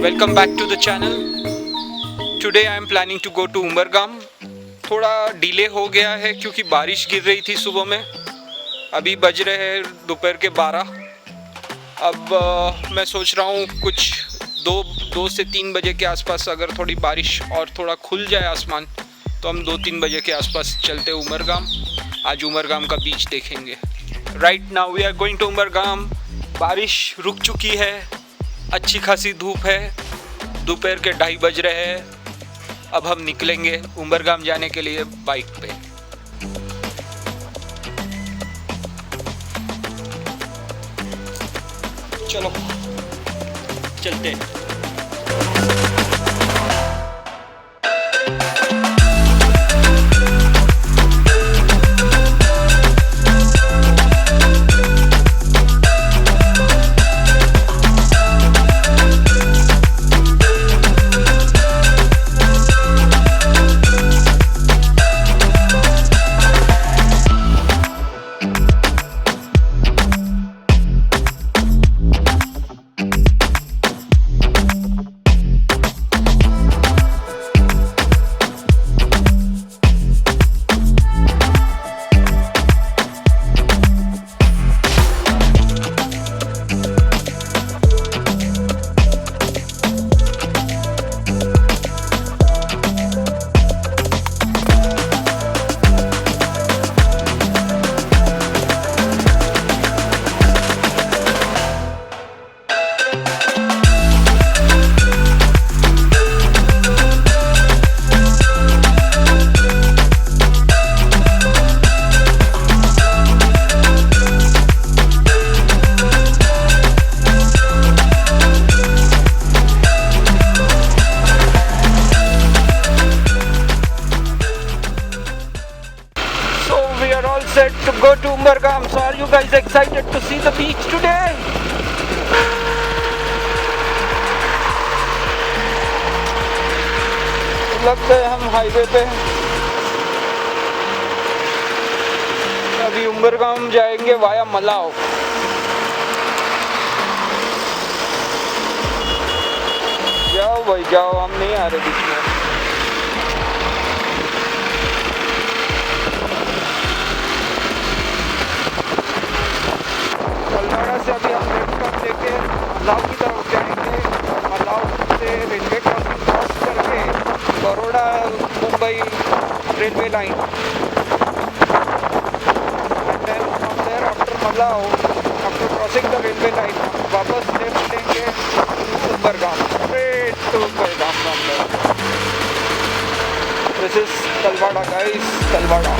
Welcome back to the channel. Today I am planning to go to Umargam. थोड़ा delay हो गया है क्योंकि बारिश गिर रही थी सुबह में. अभी बज रहे हैं दोपहर के 12. अब मैं सोच रहा हूँ कुछ दो से 3 बजे के आसपास अगर थोड़ी बारिश और थोड़ा खुल जाए आसमान तो हम 2-3 बजे के आसपास चलते उमरगाम. आज उमरगाम का बीच देखेंगे. Right now we are going to Umargam. बारिश रुक चुकी है, अच्छी खासी धूप है, दोपहर के 2:30 बज रहे हैं. अब हम निकलेंगे उमरगाम जाने के लिए बाइक पे. चलो चलते हैं. Set to go to Umargam. So are you guys excited to see the beach today? लगता है हम हाईवे पे. अभी उमरगाम जाएंगे वाया मलाव. जाओ भाई जाओ, हम नहीं आ रहे बीच में. से अभी हम लेफ्ट लेके मलाव की तरफ जाएंगे. मलाव से रेलवे क्रॉसिंग क्रॉस करके Baroda Mumbai railway line. Then from there after Malav, after crossing the railway line, वापस लेफ्ट लेंगे Umargam, straight to Umargam from there. This is Talwada guys, Talwada.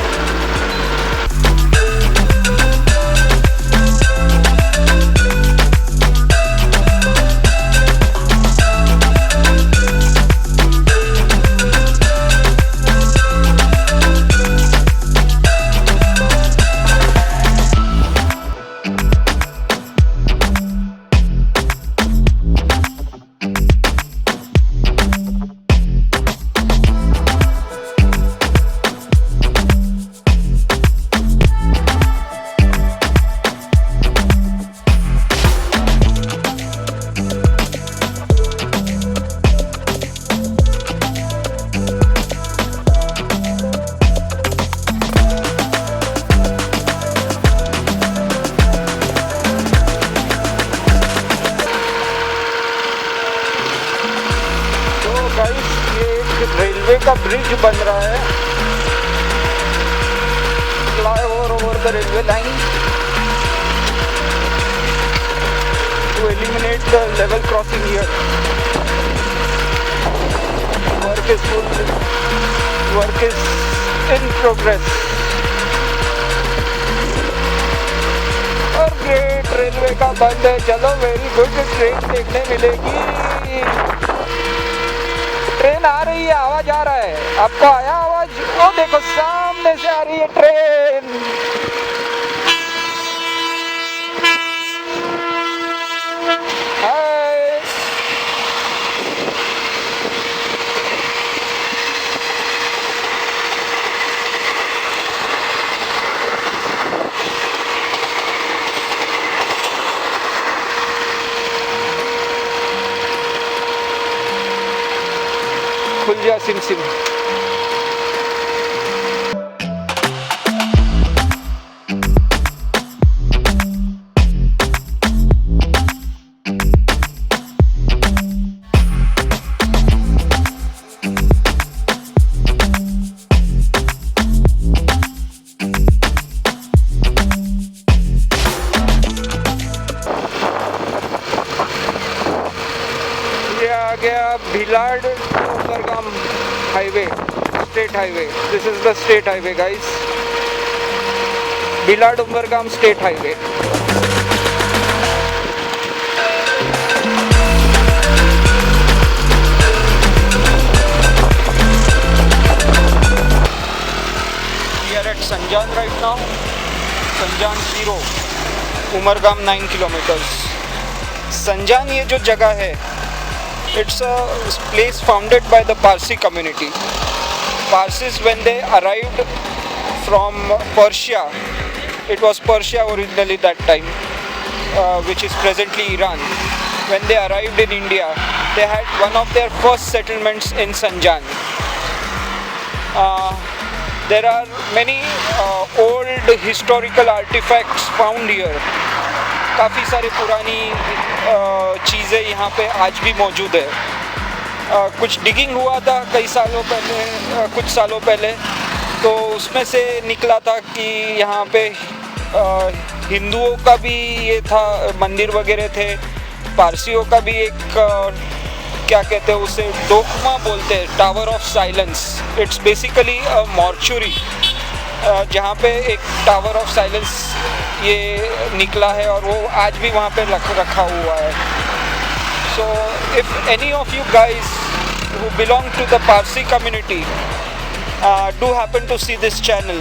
Railway का ब्रिज बन रहा है, flyover over the railway line to eliminate the level crossing here. Work is in progress. और gate railway का बंद है. चलो वेरी गुड, ट्रेन देखने मिलेगी. ट्रेन आ रही है, आवाज आ रहा है. आपको आया आवाज? वो देखो सामने से आ रही है ट्रेन. खुल जा सिम सिम। Bhilad Umargam highway, state highway. This is the state highway guys, Bhilad Umargam state highway. We are at Sanjan right now, Sanjan 0, Umargam 9 kilometres. Sanjan ये जो जगह है, it's a place founded by the Parsi community. Parsis, when they arrived from Persia, it was Persia originally that time, which is presently Iran. When they arrived in India, they had one of their first settlements in Sanjan. There are many old historical artifacts found here. काफ़ी सारी पुरानी चीज़ें यहाँ पे आज भी मौजूद है। कुछ डिगिंग हुआ था कई सालों पहले, कुछ सालों पहले, तो उसमें से निकला था कि यहाँ पे हिंदुओं का भी ये था, मंदिर वगैरह थे, पारसियों का भी एक क्या कहते हैं उसे, डोकमा बोलते हैं, tower of silence. It's basically a mortuary, जहाँ पे एक टावर ऑफ साइलेंस ये निकला है और वो आज भी वहाँ पे रखा हुआ है। So if any of you guys who belong to the Parsi community do happen to see this channel,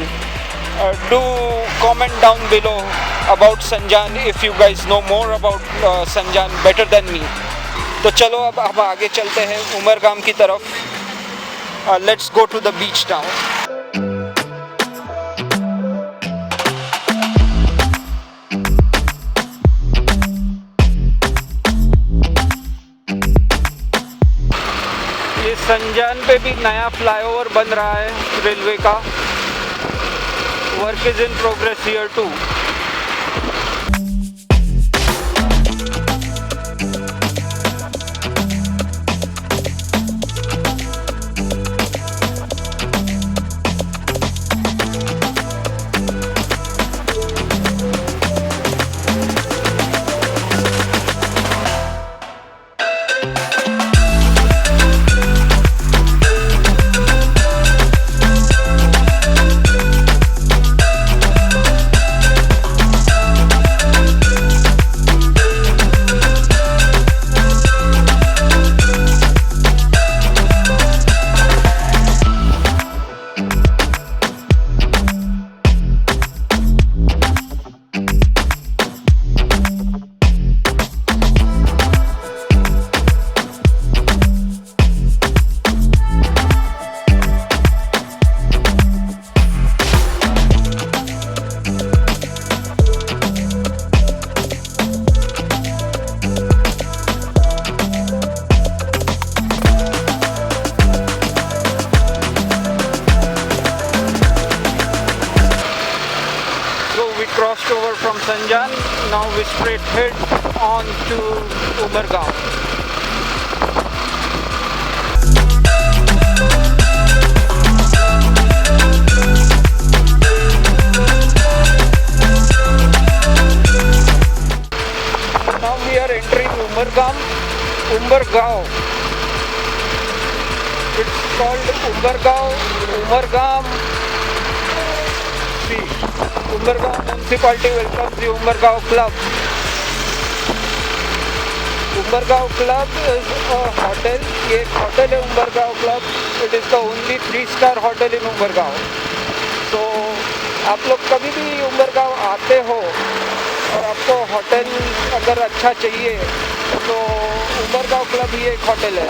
do comment down below about Sanjan if you guys know more about Sanjan better than me. तो चलो अब हम आगे चलते हैं उमरगाम की तरफ। Let's go to the beach now. संजान पे भी नया फ्लाईओवर बन रहा है रेलवे का। Work is in progress here too. Crossed over from Sanjan, now we straight head on to Umargaon. Now we are entering Umargaon. It's called Umargaon. See, Umargaon municipality welcomes the Umargaon Club. Umargaon Club is a hotel. ये एक hotel है Umargaon Club. It is the only 3-star hotel in Umargaon. So आप लोग कभी भी Umargaon आते हो और आपको होटल अगर अच्छा चाहिए तो Umargaon Club ही एक होटल है।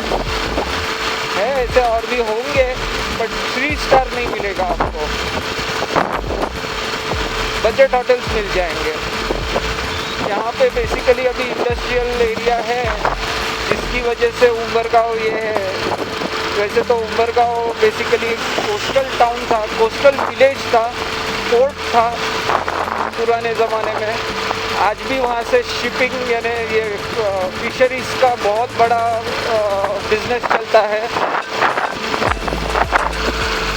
ऐसे और भी होंगे बट 3-स्टार नहीं मिलेगा आपको। बजट होटल्स मिल जाएंगे। यहाँ पे बेसिकली अभी इंडस्ट्रियल एरिया है, जिसकी वजह से उमरगांव ये वैसे तो उमरगांव बेसिकली कोस्टल टाउन था, कोस्टल विलेज था, पोर्ट था पुराने ज़माने में। आज भी वहाँ से शिपिंग यानी ये फिशरीज़ का बहुत बड़ा बिजनेस चलता है।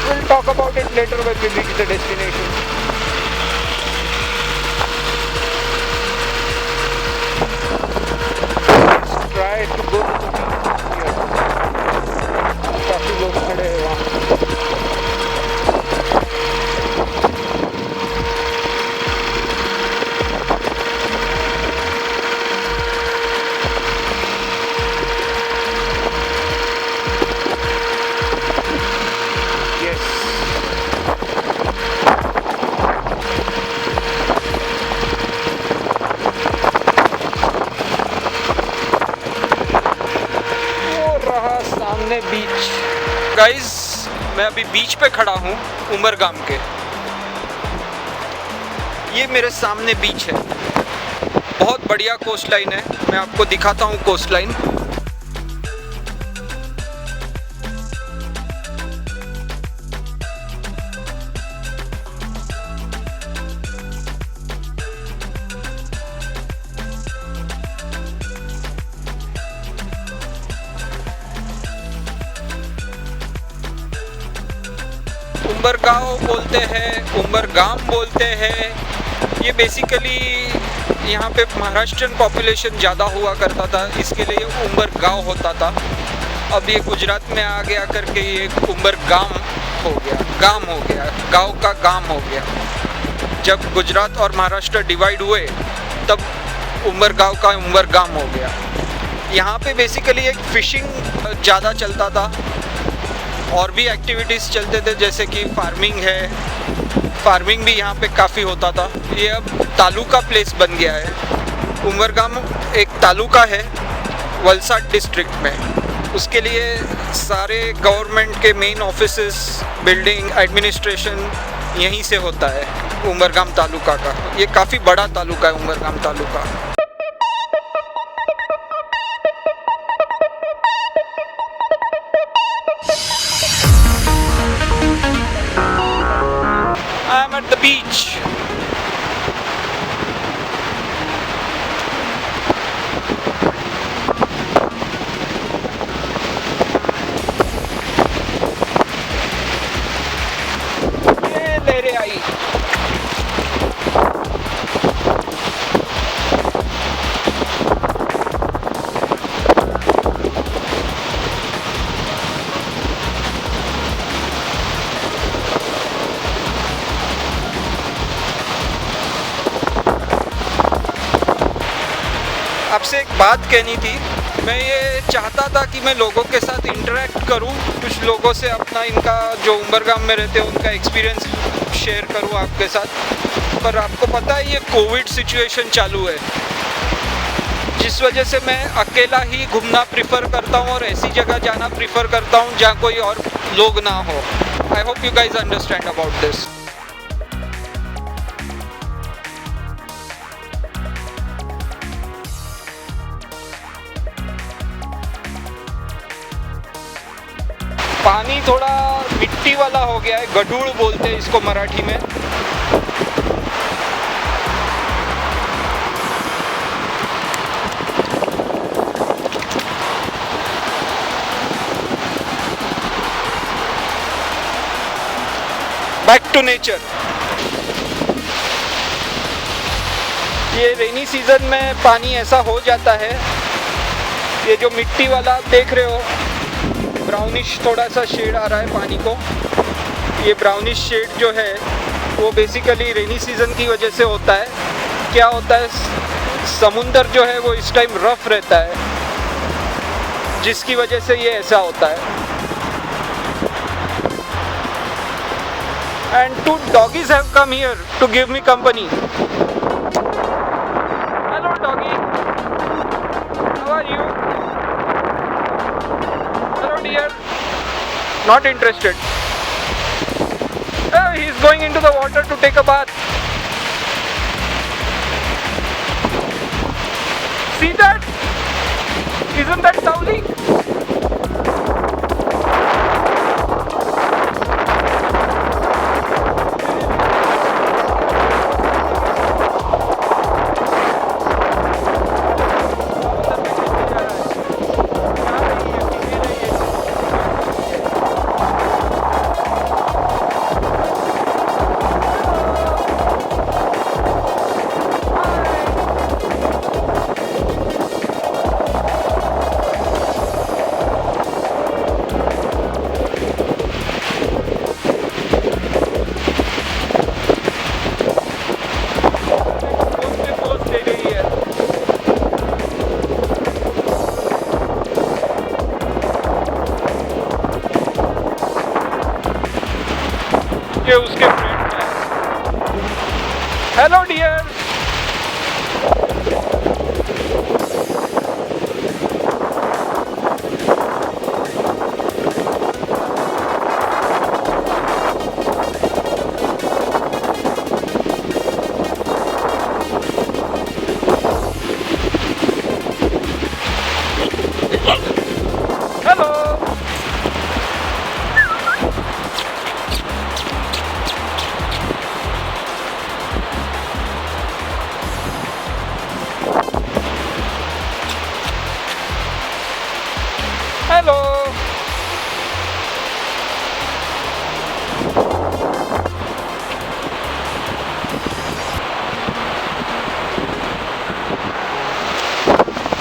We'll talk about it later when we reach the destination. Let's try to go to the beach here. काफी लोग खड़े हैं वहाँ। बीच गाइस, मैं अभी बीच पे खड़ा हूँ उमरगाम के। ये मेरे सामने बीच है, बहुत बढ़िया कोस्ट लाइन है। मैं आपको दिखाता हूँ कोस्ट लाइन। उमरगांव बोलते हैं, उमरगाम बोलते हैं। ये बेसिकली यहाँ पे महाराष्ट्रन पॉपुलेशन ज़्यादा हुआ करता था, इसके लिए उमरगांव होता था। अब ये गुजरात में आ गया करके ये उमरगाम हो गया, गाम हो गया, गांव का गाम हो गया। जब गुजरात और महाराष्ट्र डिवाइड हुए तब उमरगांव का उमरगाम हो गया। यहाँ पे बेसिकली एक फ़िशिंग ज़्यादा चलता था और भी एक्टिविटीज़ चलते थे, जैसे कि फार्मिंग है। फार्मिंग भी यहाँ पे काफ़ी होता था। ये अब तालुका प्लेस बन गया है। उमरगाम एक तालुका है वलसाड डिस्ट्रिक्ट में। उसके लिए सारे गवर्नमेंट के मेन ऑफिसेस, बिल्डिंग, एडमिनिस्ट्रेशन यहीं से होता है उमरगाम तालुका का। ये काफ़ी बड़ा तालुका है Umargam taluka. I'm at the beach. ये लहरें आई। आपसे एक बात कहनी थी। मैं ये चाहता था कि मैं लोगों के साथ इंटरेक्ट करूं, कुछ लोगों से अपना इनका जो उमरगाम में रहते हैं उनका एक्सपीरियंस शेयर करूं आपके साथ। पर आपको पता है ये कोविड सिचुएशन चालू है, जिस वजह से मैं अकेला ही घूमना प्रिफर करता हूं और ऐसी जगह जाना प्रिफर करता हूं जहां कोई और लोग ना हो। I hope you guys understand about this. पानी थोड़ा मिट्टी वाला हो गया है, गढूड़ बोलते हैं इसको मराठी में। Back to nature. ये रेनी सीजन में पानी ऐसा हो जाता है। ये जो मिट्टी वाला आप देख रहे हो, ब्राउनिश थोड़ा सा शेड आ रहा है पानी को। ये ब्राउनिश शेड जो है वो बेसिकली रेनी सीज़न की वजह से होता है। क्या होता है, समुंदर जो है वो इस टाइम रफ रहता है, जिसकी वजह से ये ऐसा होता है। And 2 doggies have come here to give me company. Hello doggy, how are you? Dear, not interested. Oh, he is going into the water to take a bath. See that? Isn't that Sauli? के उसके friend हैं। Hello dear. Hello.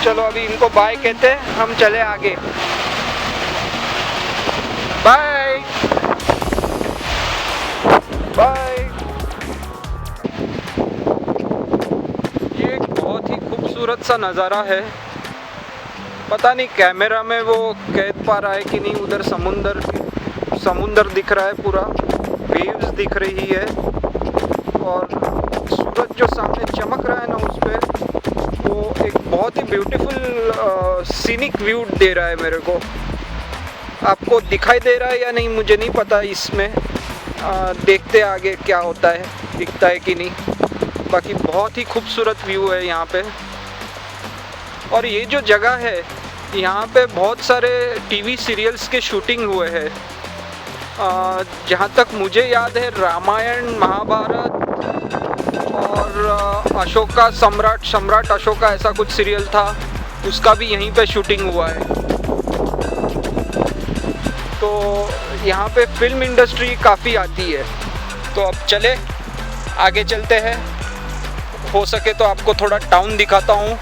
चलो अभी इनको bye कहते हैं, हम चले आगे। Bye bye. ये एक बहुत ही खूबसूरत सा नज़ारा है। पता नहीं कैमरा में वो कैद पा रहा है कि नहीं। उधर समुंदर दिख रहा है, पूरा वेव्स दिख रही है और सूरज जो सामने चमक रहा है ना उस पे, वो एक बहुत ही ब्यूटीफुल सीनिक व्यू दे रहा है मेरे को। आपको दिखाई दे रहा है या नहीं मुझे नहीं पता इसमें। देखते आगे क्या होता है, दिखता है कि नहीं। बाकी बहुत ही खूबसूरत व्यू है यहाँ पे। और ये जो जगह है, यहाँ पे बहुत सारे टीवी सीरियल्स के शूटिंग हुए हैं। जहाँ तक मुझे याद है, रामायण, महाभारत और अशोका सम्राट अशोका ऐसा कुछ सीरियल था, उसका भी यहीं पे शूटिंग हुआ है। तो यहाँ पे फिल्म इंडस्ट्री काफ़ी आती है। तो अब चले आगे चलते हैं। हो सके तो आपको थोड़ा टाउन दिखाता हूँ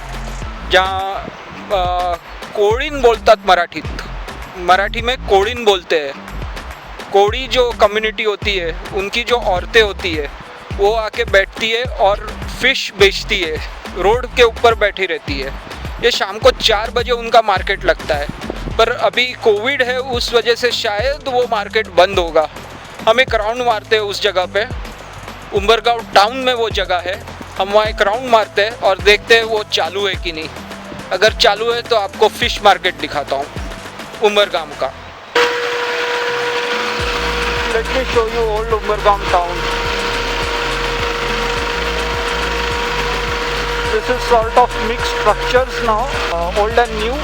जहाँ कोळीन बोलतात मराठी में कोळीन बोलते हैं। कोड़ी जो कम्युनिटी होती है, उनकी जो औरतें होती है, वो आके बैठती है और फिश बेचती है, रोड के ऊपर बैठी रहती है। ये शाम को 4 बजे उनका मार्केट लगता है, पर अभी कोविड है उस वजह से शायद वो मार्केट बंद होगा। हम एक राउंड मारते हैं उस जगह पे। उम्बरगांव टाउन में वो जगह है, हम वहाँ एक राउंड मारते हैं और देखते हैं वो चालू है कि नहीं। अगर चालू है तो आपको फिश मार्केट दिखाता हूँ उम्बरगांव का। Let me show you old Umbergaon town. This is sort of mixed structures now, old and new.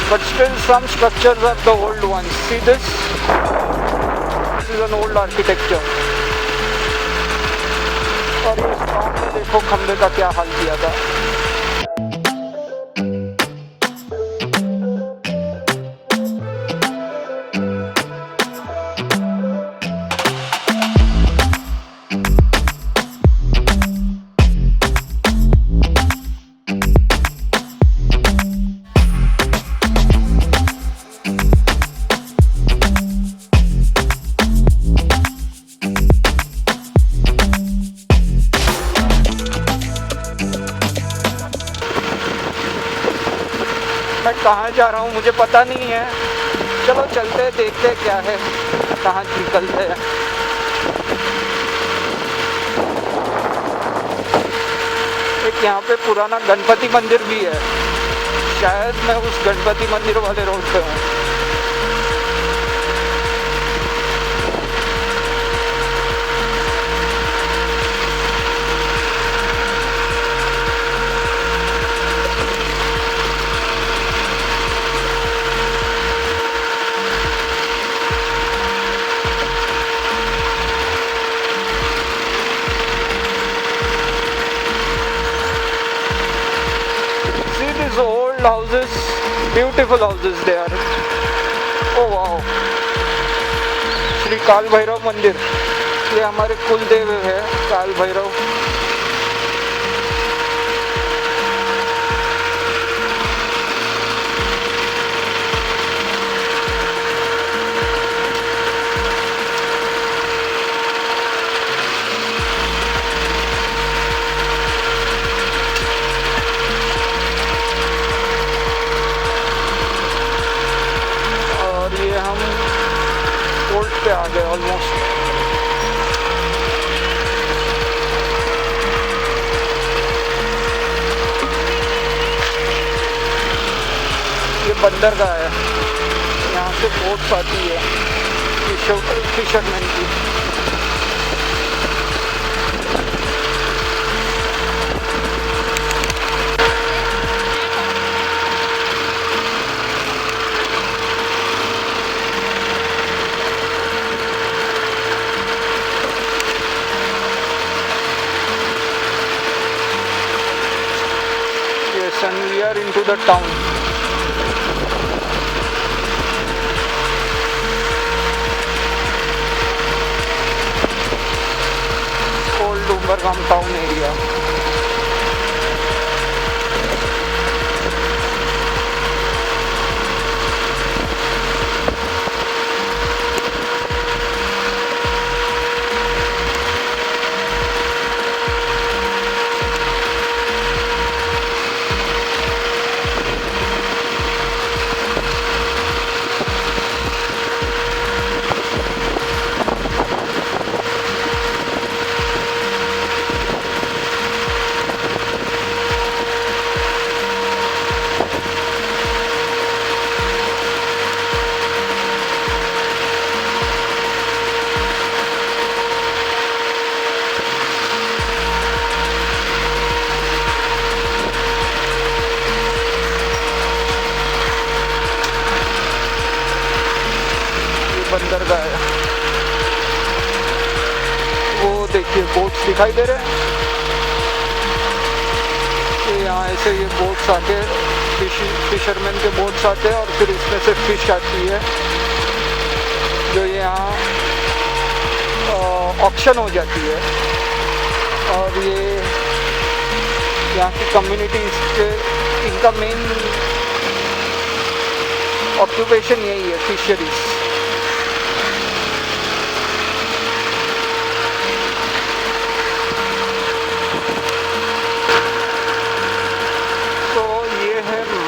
But still some structures are the old ones. See this? This is an old architecture. और इस गाँव में देखो खंबे का क्या हाल किया था। मैं कहाँ जा रहा हूँ मुझे पता नहीं है। चलो चलते देखते क्या है, कहाँ निकलते हैं। एक यहाँ पे पुराना गणपति मंदिर भी है, शायद मैं उस गणपति मंदिर वाले रोड पे हूँ। Old houses, beautiful houses they are. Oh wow! Shri काल भैरव मंदिर, ये हमारे कुल देव है काल भैरव। बंदरगाह है, यहाँ से बोट्स आती है फिशरमैन की। Yes, and we are into the town. Old Umbergaon town area. बंदरगाह है, वो देखिए बोट्स दिखाई दे रहे हैं। तो यहाँ ऐसे ये बोट्स आके फिशरमैन के बोट्स आते हैं और फिर इसमें से फिश आती है जो यहाँ ऑक्शन हो जाती है। और ये यहाँ की कम्युनिटी इनका मेन ऑक्यूपेशन यही है, फिशरीज।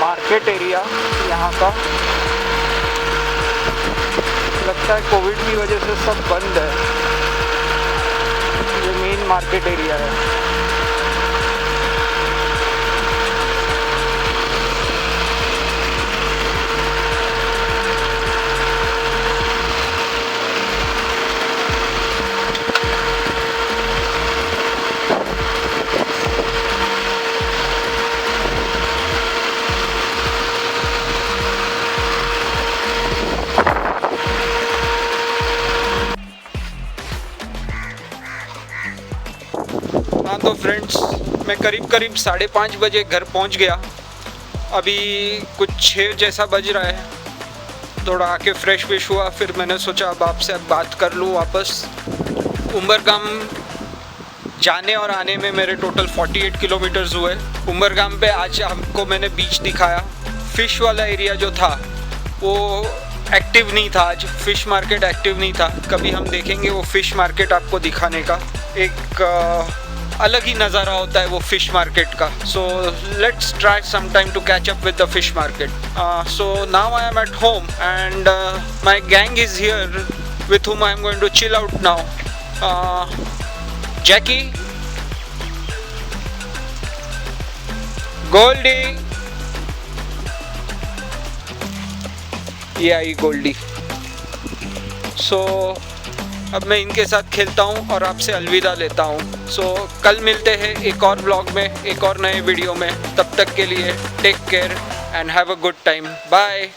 मार्केट एरिया यहाँ का, लगता है कोविड की वजह से सब बंद है। ये मेन मार्केट एरिया है। हाँ तो फ्रेंड्स, मैं करीब 5:30 बजे घर पहुंच गया। अभी कुछ 6 जैसा बज रहा है। थोड़ा आके फ्रेश हुआ, फिर मैंने सोचा अब आपसे बात कर लूँ वापस। उम्बरगाम जाने और आने में मेरे टोटल 48 किलोमीटर्स हुए। उम्बरगाम पे आज आपको मैंने बीच दिखाया। फ़िश वाला एरिया जो था वो एक्टिव नहीं था, आज फ़िश मार्केट एक्टिव नहीं था। कभी हम देखेंगे वो फ़िश मार्केट आपको दिखाने का। एक अलग ही नज़ारा होता है वो फ़िश मार्केट का। So let's try some time to catch up with the fish market. So now I am at home and my gang is here with whom I am going to chill out now. Jackie, Goldie, ये आई गोल्डी। सो अब मैं इनके साथ खेलता हूँ और आपसे अलविदा लेता हूँ। सो कल मिलते हैं एक और ब्लॉग में, एक और नए वीडियो में। तब तक के लिए take care and have a good time. Bye.